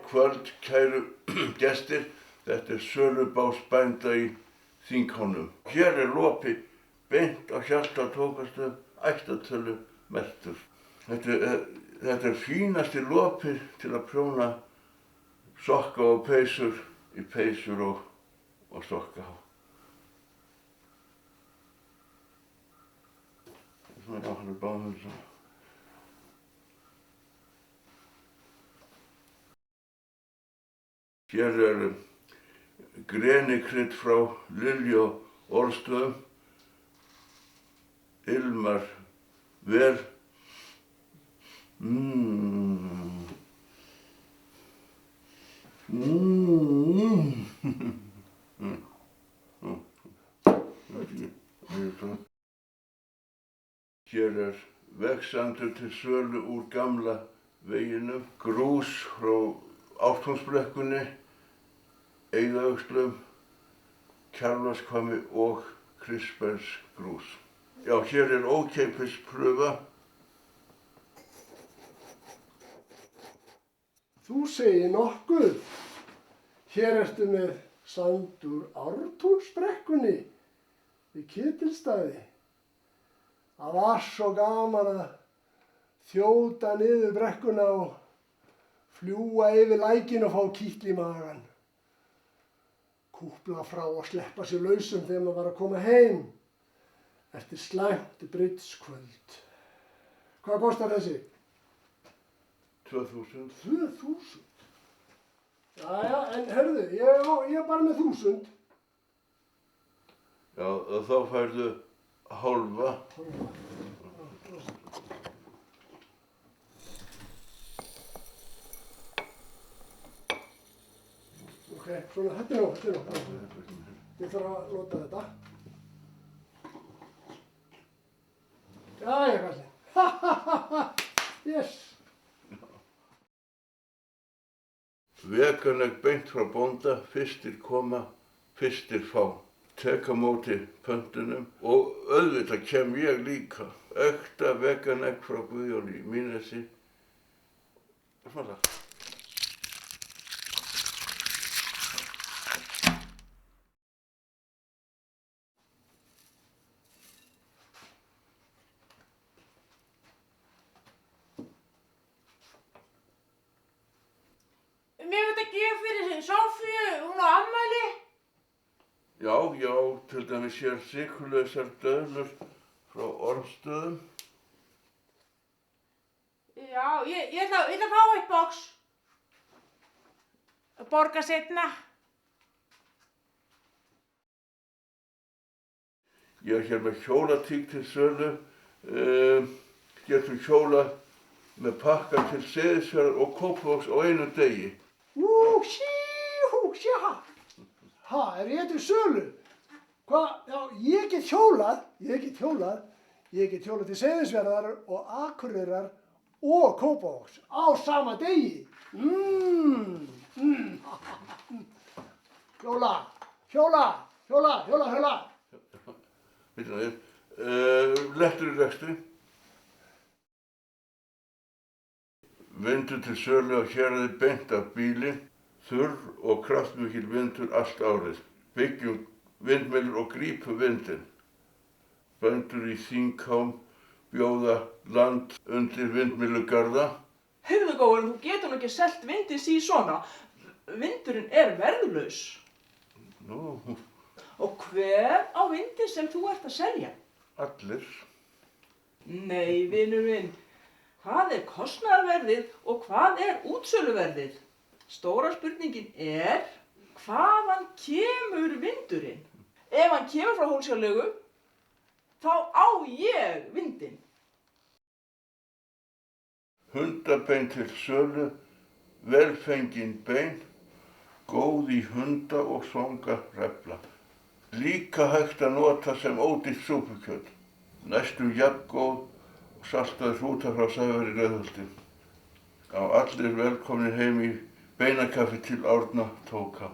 kvöld, kæru gestir. Þetta sölubás bænda í Þinghónum. Hér lopi beint á hjarta tókastöð, ættatölu merktur. Þetta fínasti lopi til að prjóna sokka og peysur í peysur og sokka. Svona náttúrulega báðum svona. Hér grenikrydd frá Lilju og Ormstöðum, ilmar vel. Hér vegsandur til sölu úr gamla veginum, grús frá Ártúnsbrekkunni, Eiðaöxlum, Kjarvalshvammi og Kristbergsgrús. Já, hér ókeypis prufa. Þú segir nokkuð. Hér ertu með sand úr Ártúnsbrekkunni við Ketilsstaði. Það var svo gaman að þjóta niður brekkuna og fljúga yfir lækinn og fá kitl í magann. Kúpla frá og sleppa sér lausum þegar maður var að koma heim eftir slæmt bridskvöld. Hvað kostar þessi? 2000. 2000? Jæja, en hörðu, ég er bara með 1000. Já, þá færðu hálfa. Ok, svona, þetta er nóg. Ég þarf að nota þetta. Jæja, kallinn. Yes. Veganegg beint frá bónda, fyrstir koma, fyrstir fá. Tek á móti pöntunum og auðvitað kem ég líka. Ekta veganegg frá Guðjóni í Mýnesi. Svona. Mér veit að gefa fyrir sig Sofíu, hún á afmæli. Já, til dæmis hér sykurlausar döðlur frá Ormstöðum. Já, ég ætla að fá eitt box. Borga seinna. Ég er hér með hjólatík til sölu. Getur hjólað með pakka til Seyðisfjarðar og Kópavogs á einu degi. Sjá. Ha, er ég til sölu? Hvað? Já, ég get hjólað. Ég get hjólað til Seyðisfjarðar og Akureyrar og Kópavogs á sama degi. Hjóla. Lettur í rekstri. Vindur til sölu á Héraði beint af bíli, þurr og kraftmikil vindur allt árið. Byggjum vindmyllur og grípum vindinn. Bændur í Þinghám bjóða land undir vindmyllugarða. Heyrðu góður, þú getur nú ekki selt vindinn sí svona. Vindurinn er verðlaus. Nú, Og hver á vindinn sem þú ert að selja? allir. Nei, vinur minn. Hvað er kostnaðarverðið og hvað er útsöluverðið? Stóra spurningin er, hvaðan kemur vindurinn? Ef hann kemur frá Hólsjarlaugu, þá á ég vindinn. Hundabein til sölu, velfengin bein, góð í hunda og svanga hrefla. Líka hægt að nota sem ódýrt súpukjöt. Næstum jafngóð og saltaði hrúta frá Sævari Rauðholti. Allir velkomnir heim í beinakaffi til Árna Tóka.